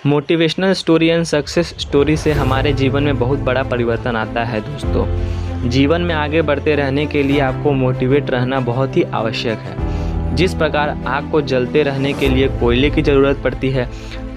Motivational story and success story से हमारे जीवन में बहुत बड़ा परिवर्तन आता है दोस्तों। जीवन में आगे बढ़ते रहने के लिए आपको मोटिवेट रहना बहुत ही आवश्यक है। जिस प्रकार आग को जलते रहने के लिए कोयले की ज़रूरत पड़ती है,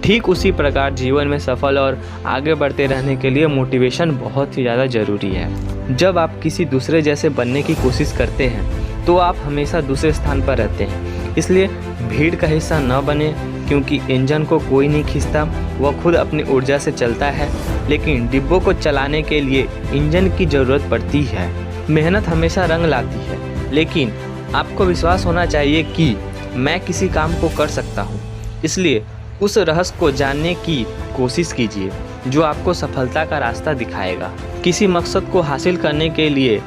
ठीक उसी प्रकार जीवन में सफल और आगे बढ़ते रहने के लिए मोटिवेशन बहुत ही ज़्यादा ज़रूरी है। जब आप किसी दूसरे जैसे बनने की कोशिश करते हैं तो आप हमेशा दूसरे स्थान पर रहते हैं। इसलिए भीड़ का हिस्सा न बने, क्योंकि इंजन को कोई नहीं खींचता, वह खुद अपनी ऊर्जा से चलता है। लेकिन डिब्बों को चलाने के लिए इंजन की ज़रूरत पड़ती है। मेहनत हमेशा रंग लाती है, लेकिन आपको विश्वास होना चाहिए कि मैं किसी काम को कर सकता हूँ। इसलिए उस रहस्य को जानने की कोशिश कीजिए जो आपको सफलता का रास्ता दिखाएगा। किसी मकसद को हासिल करने के लिए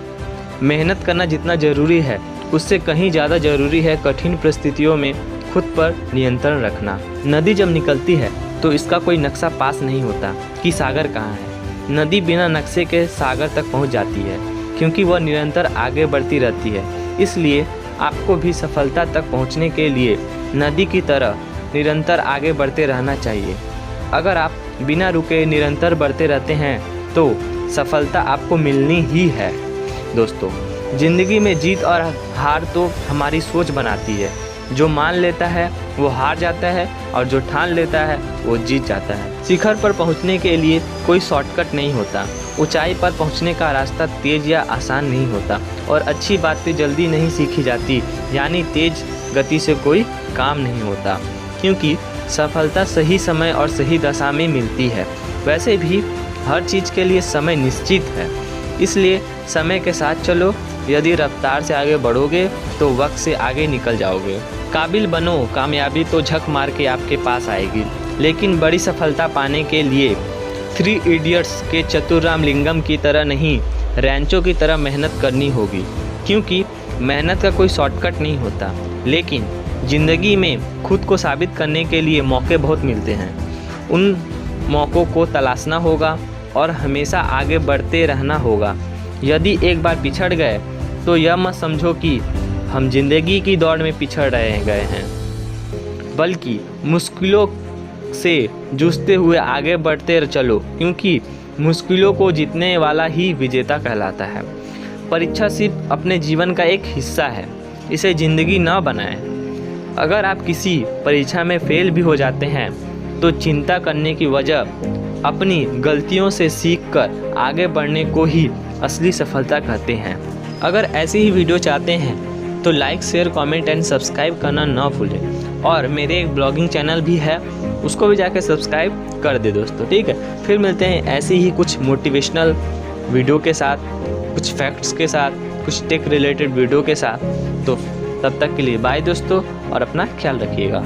मेहनत करना जितना ज़रूरी है, उससे कहीं ज़्यादा ज़रूरी है कठिन परिस्थितियों में खुद पर नियंत्रण रखना। नदी जब निकलती है तो इसका कोई नक्शा पास नहीं होता कि सागर कहाँ है। नदी बिना नक्शे के सागर तक पहुँच जाती है, क्योंकि वह निरंतर आगे बढ़ती रहती है। इसलिए आपको भी सफलता तक पहुँचने के लिए नदी की तरह निरंतर आगे बढ़ते रहना चाहिए। अगर आप बिना रुके निरंतर बढ़ते रहते हैं तो सफलता आपको मिलनी ही है। दोस्तों, ज़िंदगी में जीत और हार तो हमारी सोच बनाती है। जो मान लेता है वो हार जाता है, और जो ठान लेता है वो जीत जाता है। शिखर पर पहुंचने के लिए कोई शॉर्टकट नहीं होता। ऊंचाई पर पहुंचने का रास्ता तेज या आसान नहीं होता, और अच्छी बातें जल्दी नहीं सीखी जाती, यानी तेज गति से कोई काम नहीं होता। क्योंकि सफलता सही समय और सही दशा में मिलती है। वैसे भी हर चीज़ के लिए समय निश्चित है, इसलिए समय के साथ चलो। यदि रफ्तार से आगे बढ़ोगे तो वक्त से आगे निकल जाओगे। काबिल बनो, कामयाबी तो झक मार के आपके पास आएगी। लेकिन बड़ी सफलता पाने के लिए 3 इडियट्स के चतुर रामलिंगम की तरह नहीं, रैंचो की तरह मेहनत करनी होगी। क्योंकि मेहनत का कोई शॉर्टकट नहीं होता, लेकिन ज़िंदगी में खुद को साबित करने के लिए मौके बहुत मिलते हैं। उन मौक़ों को तलाशना होगा और हमेशा आगे बढ़ते रहना होगा। यदि एक बार पिछड़ गए तो यह मत समझो कि हम जिंदगी की दौड़ में पिछड़ गए हैं, बल्कि मुश्किलों से जूझते हुए आगे बढ़ते चलो, क्योंकि मुश्किलों को जीतने वाला ही विजेता कहलाता है। परीक्षा सिर्फ अपने जीवन का एक हिस्सा है, इसे ज़िंदगी न बनाएं। अगर आप किसी परीक्षा में फेल भी हो जाते हैं तो चिंता करने की वजह अपनी गलतियों से सीखकर आगे बढ़ने को ही असली सफलता कहते हैं। अगर ऐसी ही वीडियो चाहते हैं तो like, share, comment and subscribe करना ना भूलें। और मेरे एक ब्लॉगिंग चैनल भी है, उसको भी जाकर सब्सक्राइब कर दे दोस्तों, ठीक है। फिर मिलते हैं ऐसे ही कुछ मोटिवेशनल वीडियो के साथ, कुछ फैक्ट्स के साथ, कुछ टेक रिलेटेड वीडियो के साथ। तो तब तक के लिए बाय दोस्तों, और अपना ख्याल रखिएगा।